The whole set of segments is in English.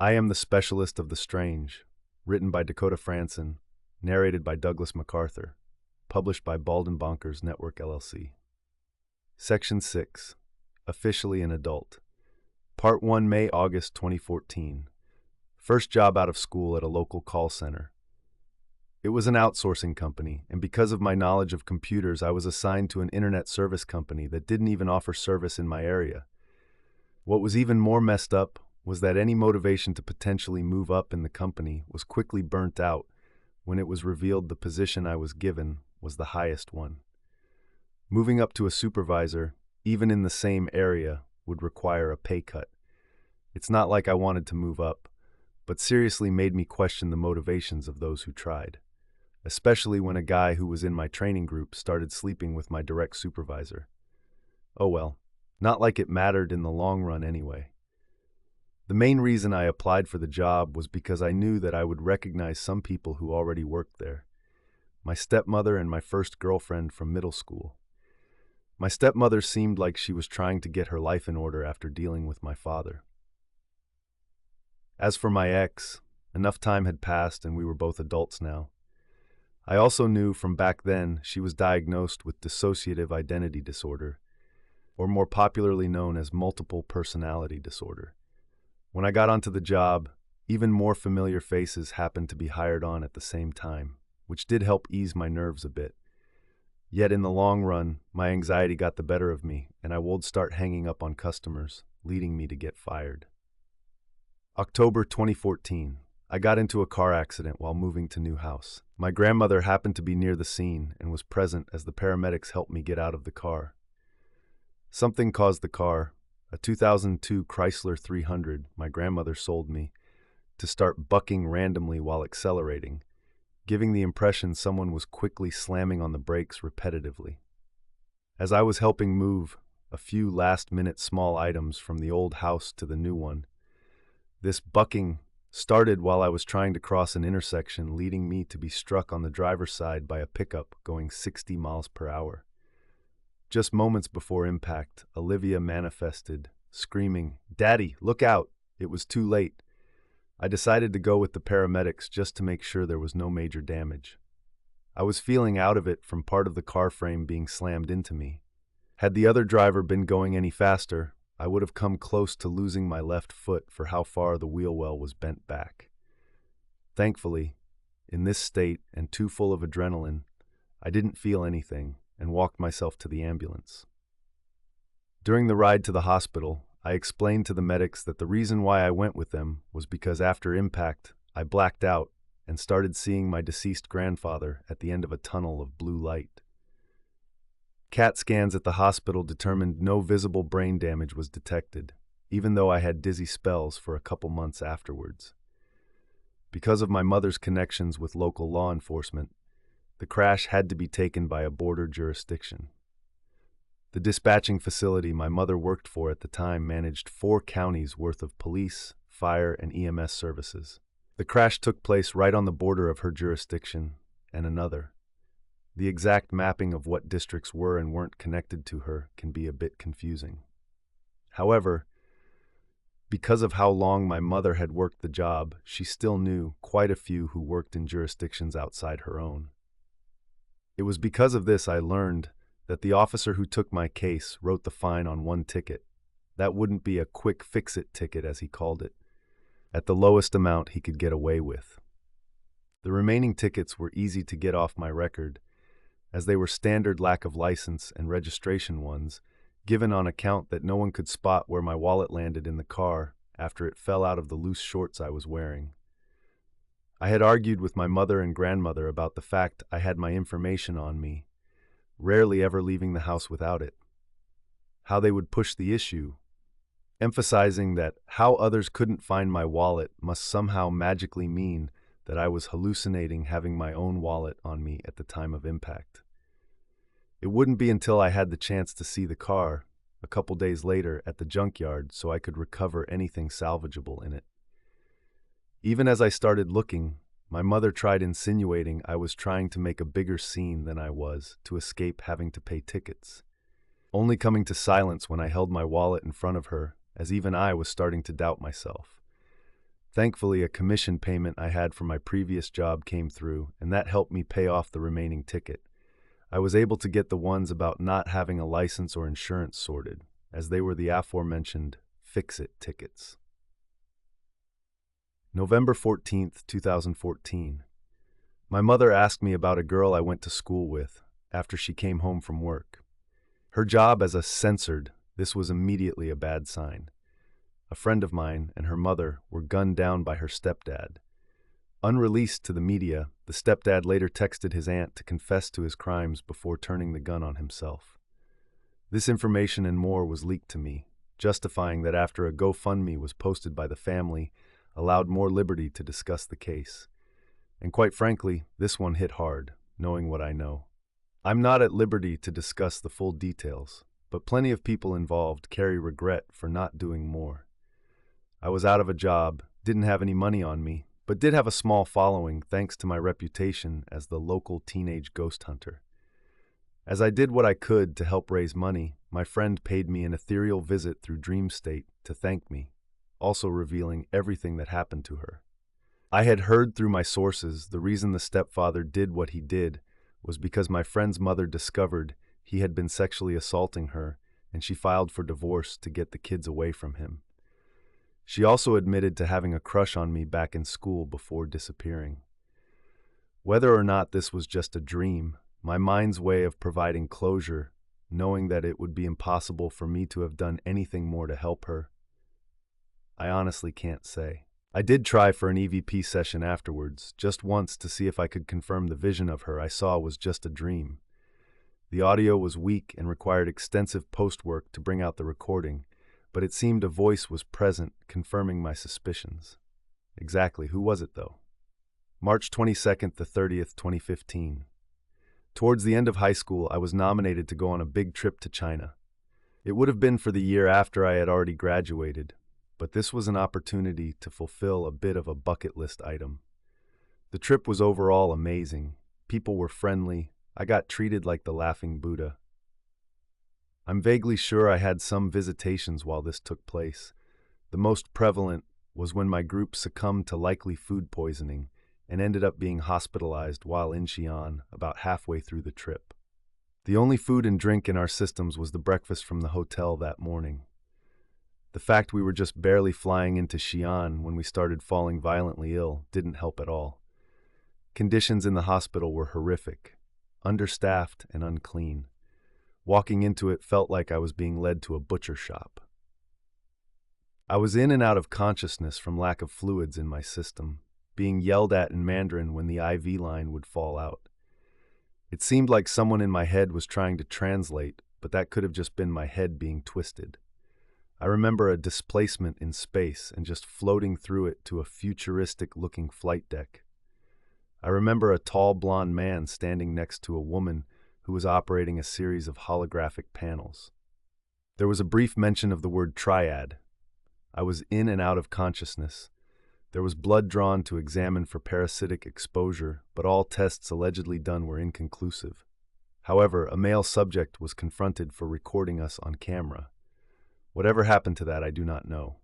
I Am the Specialist of the Strange, written by Dakota Frandsen, narrated by Douglas MacArthur, published by Bonkers Network LLC. Section 6. Officially an Adult. Part 1, May-August 2014. First job out of school at a local call center. It was an outsourcing company, and because of my knowledge of computers, I was assigned to an internet service company that didn't even offer service in my area. What was even more messed up was that any motivation to potentially move up in the company was quickly burnt out when it was revealed the position I was given was the highest one. Moving up to a supervisor, even in the same area, would require a pay cut. It's not like I wanted to move up, but seriously made me question the motivations of those who tried, especially when a guy who was in my training group started sleeping with my direct supervisor. Oh well, not like it mattered in the long run anyway. The main reason I applied for the job was because I knew that I would recognize some people who already worked there. My stepmother and my first girlfriend from middle school. My stepmother seemed like she was trying to get her life in order after dealing with my father. As for my ex, enough time had passed and we were both adults now. I also knew from back then she was diagnosed with dissociative identity disorder, or more popularly known as multiple personality disorder. When I got onto the job, even more familiar faces happened to be hired on at the same time, which did help ease my nerves a bit. Yet in the long run, my anxiety got the better of me, and I would start hanging up on customers, leading me to get fired. October 2014. I got into a car accident while moving to new house. My grandmother happened to be near the scene and was present as the paramedics helped me get out of the car. Something caused the car, a 2002 Chrysler 300 my grandmother sold me, to start bucking randomly while accelerating, giving the impression someone was quickly slamming on the brakes repetitively. As I was helping move a few last-minute small items from the old house to the new one, this bucking started while I was trying to cross an intersection, leading me to be struck on the driver's side by a pickup going 60 miles per hour. Just moments before impact, Olivia manifested, screaming, "Daddy, look out!" It was too late. I decided to go with the paramedics just to make sure there was no major damage. I was feeling out of it from part of the car frame being slammed into me. Had the other driver been going any faster, I would have come close to losing my left foot for how far the wheel well was bent back. Thankfully, in this state and too full of adrenaline, I didn't feel anything and walked myself to the ambulance. During the ride to the hospital, I explained to the medics that the reason why I went with them was because after impact, I blacked out and started seeing my deceased grandfather at the end of a tunnel of blue light. CAT scans at the hospital determined no visible brain damage was detected, even though I had dizzy spells for a couple months afterwards. Because of my mother's connections with local law enforcement, the crash had to be taken by a border jurisdiction. The dispatching facility my mother worked for at the time managed 4 counties worth of police, fire, and EMS services. The crash took place right on the border of her jurisdiction and another. The exact mapping of what districts were and weren't connected to her can be a bit confusing. However, because of how long my mother had worked the job, she still knew quite a few who worked in jurisdictions outside her own. It was because of this I learned that the officer who took my case wrote the fine on one ticket. That wouldn't be a quick fix-it ticket, as he called it, at the lowest amount he could get away with. The remaining tickets were easy to get off my record, as they were standard lack of license and registration ones, given on account that no one could spot where my wallet landed in the car after it fell out of the loose shorts I was wearing. I had argued with my mother and grandmother about the fact I had my information on me, rarely ever leaving the house without it. How they would push the issue, emphasizing that how others couldn't find my wallet must somehow magically mean that I was hallucinating having my own wallet on me at the time of impact. It wouldn't be until I had the chance to see the car, a couple days later, at the junkyard so I could recover anything salvageable in it. Even as I started looking, my mother tried insinuating I was trying to make a bigger scene than I was to escape having to pay tickets, only coming to silence when I held my wallet in front of her, as even I was starting to doubt myself. Thankfully, a commission payment I had from my previous job came through, and that helped me pay off the remaining ticket. I was able to get the ones about not having a license or insurance sorted, as they were the aforementioned fix-it tickets. November 14th, 2014. My mother asked me about a girl I went to school with after she came home from work. Her job as a censored, this was immediately a bad sign. A friend of mine and her mother were gunned down by her stepdad. Unreleased to the media, the stepdad later texted his aunt to confess to his crimes before turning the gun on himself. This information and more was leaked to me, justifying that after a GoFundMe was posted by the family, allowed more liberty to discuss the case. And quite frankly, this one hit hard, knowing what I know. I'm not at liberty to discuss the full details, but plenty of people involved carry regret for not doing more. I was out of a job, didn't have any money on me, but did have a small following thanks to my reputation as the local teenage ghost hunter. As I did what I could to help raise money, my friend paid me an ethereal visit through Dream State to thank me, also revealing everything that happened to her. I had heard through my sources the reason the stepfather did what he did was because my friend's mother discovered he had been sexually assaulting her, and she filed for divorce to get the kids away from him. She also admitted to having a crush on me back in school before disappearing. Whether or not this was just a dream, my mind's way of providing closure, knowing that it would be impossible for me to have done anything more to help her, I honestly can't say. I did try for an EVP session afterwards, just once to see if I could confirm the vision of her I saw was just a dream. The audio was weak and required extensive post-work to bring out the recording, but it seemed a voice was present, confirming my suspicions. Exactly, who was it though? March 22nd to 30th, 2015. Towards the end of high school, I was nominated to go on a big trip to China. It would have been for the year after I had already graduated, but this was an opportunity to fulfill a bit of a bucket list item. The trip was overall amazing. People were friendly. I got treated like the laughing Buddha. I'm vaguely sure I had some visitations while this took place. The most prevalent was when my group succumbed to likely food poisoning and ended up being hospitalized while in Xi'an about halfway through the trip. The only food and drink in our systems was the breakfast from the hotel that morning. The fact we were just barely flying into Xi'an when we started falling violently ill didn't help at all. Conditions in the hospital were horrific, understaffed and unclean. Walking into it felt like I was being led to a butcher shop. I was in and out of consciousness from lack of fluids in my system, being yelled at in Mandarin when the IV line would fall out. It seemed like someone in my head was trying to translate, but that could have just been my head being twisted. I remember a displacement in space and just floating through it to a futuristic-looking flight deck. I remember a tall blonde man standing next to a woman who was operating a series of holographic panels. There was a brief mention of the word triad. I was in and out of consciousness. There was blood drawn to examine for parasitic exposure, but all tests allegedly done were inconclusive. However, a male subject was confronted for recording us on camera. Whatever happened to that, I do not know.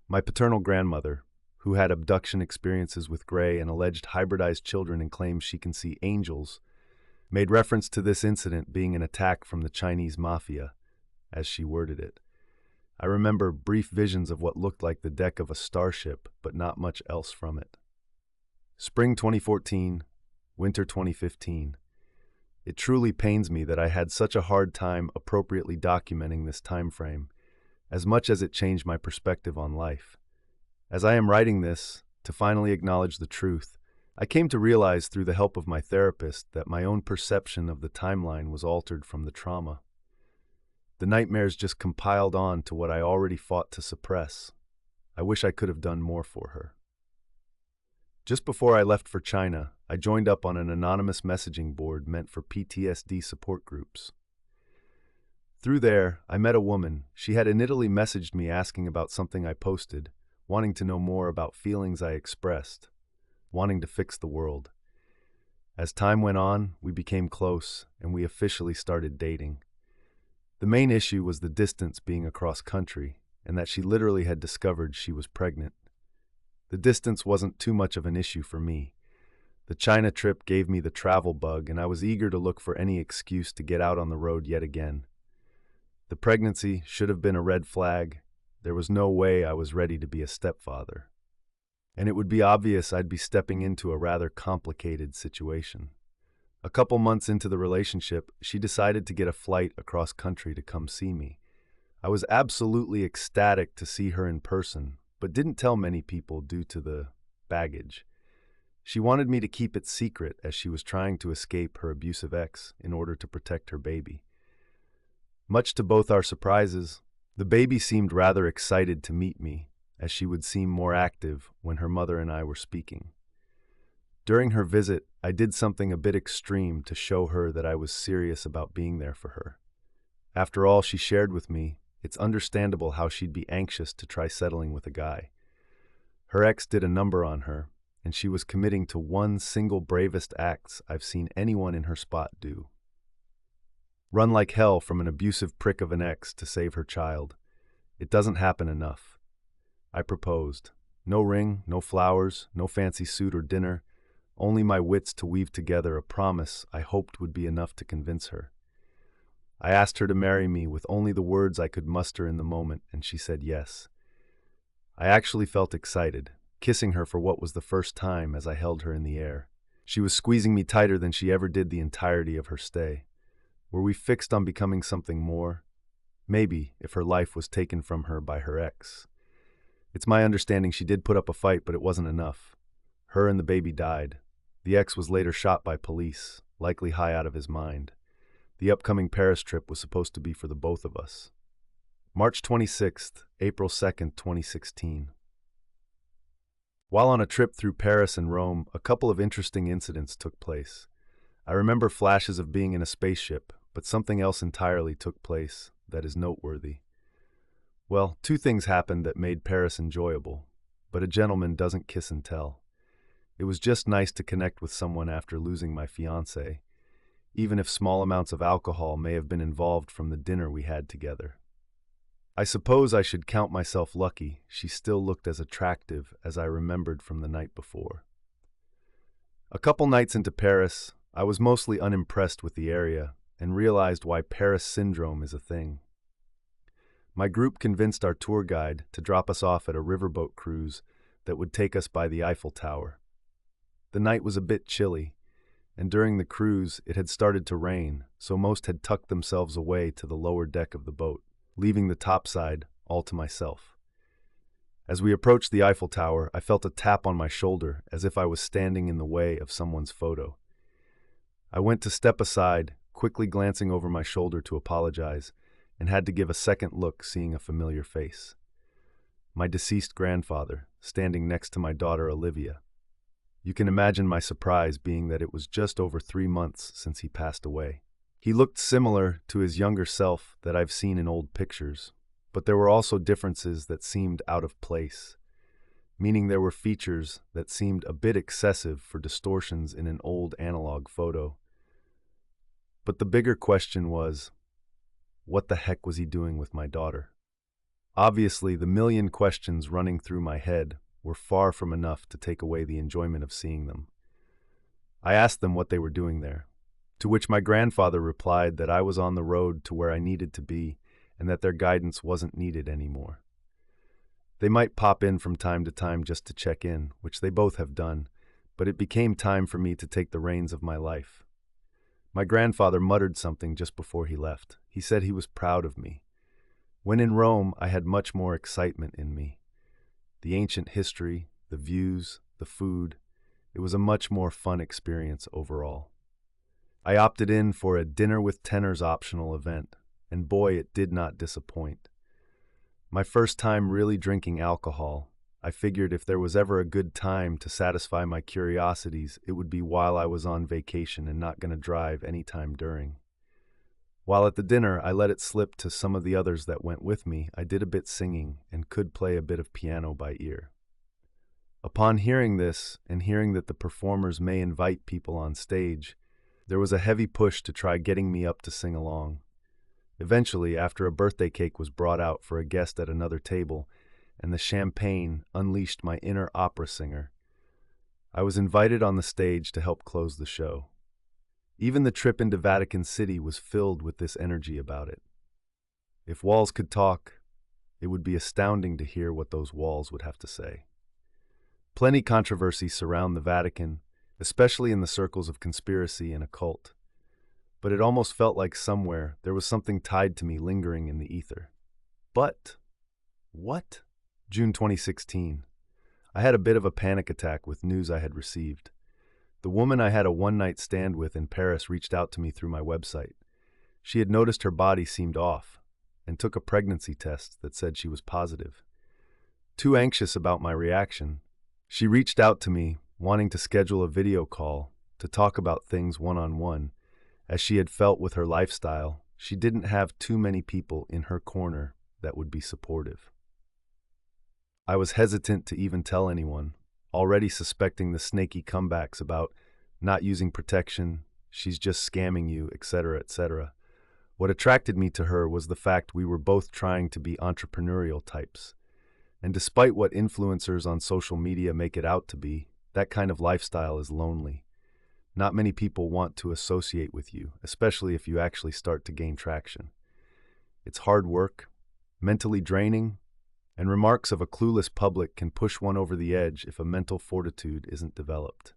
My paternal grandmother, who had abduction experiences with Gray and alleged hybridized children and claims she can see angels, made reference to this incident being an attack from the Chinese mafia, as she worded it. I remember brief visions of what looked like the deck of a starship, but not much else from it. Spring 2014, winter 2015. It truly pains me that I had such a hard time appropriately documenting this time frame, as much as it changed my perspective on life. As I am writing this, to finally acknowledge the truth, I came to realize through the help of my therapist that my own perception of the timeline was altered from the trauma. The nightmares just compiled on to what I already fought to suppress. I wish I could have done more for her. Just before I left for China, I joined up on an anonymous messaging board meant for PTSD support groups. Through there, I met a woman. She had initially messaged me asking about something I posted, wanting to know more about feelings I expressed, wanting to fix the world. As time went on, we became close, and we officially started dating. The main issue was the distance being across country, and that she literally had discovered she was pregnant. The distance wasn't too much of an issue for me. The China trip gave me the travel bug, and I was eager to look for any excuse to get out on the road yet again. The pregnancy should have been a red flag. There was no way I was ready to be a stepfather. And it would be obvious I'd be stepping into a rather complicated situation. A couple months into the relationship, she decided to get a flight across country to come see me. I was absolutely ecstatic to see her in person, but didn't tell many people due to the baggage. She wanted me to keep it secret as she was trying to escape her abusive ex in order to protect her baby. Much to both our surprises, the baby seemed rather excited to meet me, as she would seem more active when her mother and I were speaking. During her visit, I did something a bit extreme to show her that I was serious about being there for her. After all she shared with me, it's understandable how she'd be anxious to try settling with a guy. Her ex did a number on her, and she was committing to one single bravest act I've seen anyone in her spot do. Run like hell from an abusive prick of an ex to save her child. It doesn't happen enough. I proposed. No ring, no flowers, no fancy suit or dinner, only my wits to weave together a promise I hoped would be enough to convince her. I asked her to marry me with only the words I could muster in the moment, and she said yes. I actually felt excited, kissing her for what was the first time as I held her in the air. She was squeezing me tighter than she ever did the entirety of her stay. Were we fixed on becoming something more? Maybe, if her life was taken from her by her ex. It's my understanding she did put up a fight, but it wasn't enough. Her and the baby died. The ex was later shot by police, likely high out of his mind. The upcoming Paris trip was supposed to be for the both of us. March 26th, April 2nd, 2016. While on a trip through Paris and Rome, a couple of interesting incidents took place. I remember flashes of being in a spaceship, but something else entirely took place that is noteworthy. Well, two things happened that made Paris enjoyable, but a gentleman doesn't kiss and tell. It was just nice to connect with someone after losing my fiancé, even if small amounts of alcohol may have been involved from the dinner we had together. I suppose I should count myself lucky she still looked as attractive as I remembered from the night before. A couple nights into Paris, I was mostly unimpressed with the area and realized why Paris syndrome is a thing. My group convinced our tour guide to drop us off at a riverboat cruise that would take us by the Eiffel Tower. The night was a bit chilly, and during the cruise it had started to rain, so most had tucked themselves away to the lower deck of the boat, leaving the topside all to myself. As we approached the Eiffel Tower, I felt a tap on my shoulder as if I was standing in the way of someone's photo. I went to step aside, quickly glancing over my shoulder to apologize, and had to give a second look seeing a familiar face. My deceased grandfather, standing next to my daughter Olivia. You can imagine my surprise being that it was just over 3 months since he passed away. He looked similar to his younger self that I've seen in old pictures, but there were also differences that seemed out of place, meaning there were features that seemed a bit excessive for distortions in an old analog photo. But the bigger question was, what the heck was he doing with my daughter? Obviously, the million questions running through my head were far from enough to take away the enjoyment of seeing them. I asked them what they were doing there, to which my grandfather replied that I was on the road to where I needed to be and that their guidance wasn't needed anymore. They might pop in from time to time just to check in, which they both have done, but it became time for me to take the reins of my life. My grandfather muttered something just before he left. He said he was proud of me. When in Rome, I had much more excitement in me. The ancient history, the views, the food, it was a much more fun experience overall. I opted in for a dinner with tenors optional event, and boy, it did not disappoint. My first time really drinking alcohol, I figured if there was ever a good time to satisfy my curiosities, it would be while I was on vacation and not going to drive any time during. While at the dinner, I let it slip to some of the others that went with me. I did a bit singing and could play a bit of piano by ear. Upon hearing this, and hearing that the performers may invite people on stage, there was a heavy push to try getting me up to sing along. Eventually, after a birthday cake was brought out for a guest at another table, and the champagne unleashed my inner opera singer. I was invited on the stage to help close the show. Even the trip into Vatican City was filled with this energy about it. If walls could talk, it would be astounding to hear what those walls would have to say. Plenty controversy surround the Vatican, especially in the circles of conspiracy and occult. But it almost felt like somewhere there was something tied to me lingering in the ether. But what? June 2016. I had a bit of a panic attack with news I had received. The woman I had a one-night stand with in Paris reached out to me through my website. She had noticed her body seemed off and took a pregnancy test that said she was positive. Too anxious about my reaction, she reached out to me, wanting to schedule a video call to talk about things one-on-one. As she had felt with her lifestyle, she didn't have too many people in her corner that would be supportive. I was hesitant to even tell anyone, already suspecting the snaky comebacks about not using protection, she's just scamming you, etc., etc. What attracted me to her was the fact we were both trying to be entrepreneurial types. And despite what influencers on social media make it out to be, that kind of lifestyle is lonely. Not many people want to associate with you, especially if you actually start to gain traction. It's hard work, mentally draining, and remarks of a clueless public can push one over the edge if a mental fortitude isn't developed.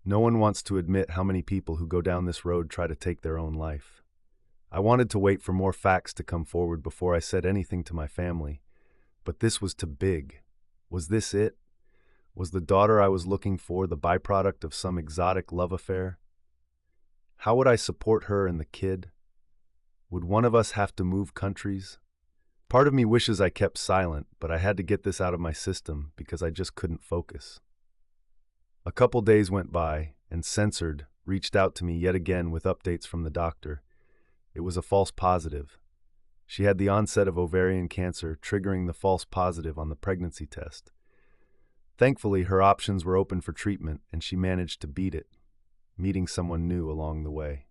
No one wants to admit how many people who go down this road try to take their own life. I wanted to wait for more facts to come forward before I said anything to my family, but this was too big. Was this it? Was the daughter I was looking for the byproduct of some exotic love affair? How would I support her and the kid? Would one of us have to move countries? Part of me wishes I kept silent, but I had to get this out of my system because I just couldn't focus. A couple days went by, and Censored reached out to me yet again with updates from the doctor. It was a false positive. She had the onset of ovarian cancer, triggering the false positive on the pregnancy test. Thankfully, her options were open for treatment, and she managed to beat it, meeting someone new along the way.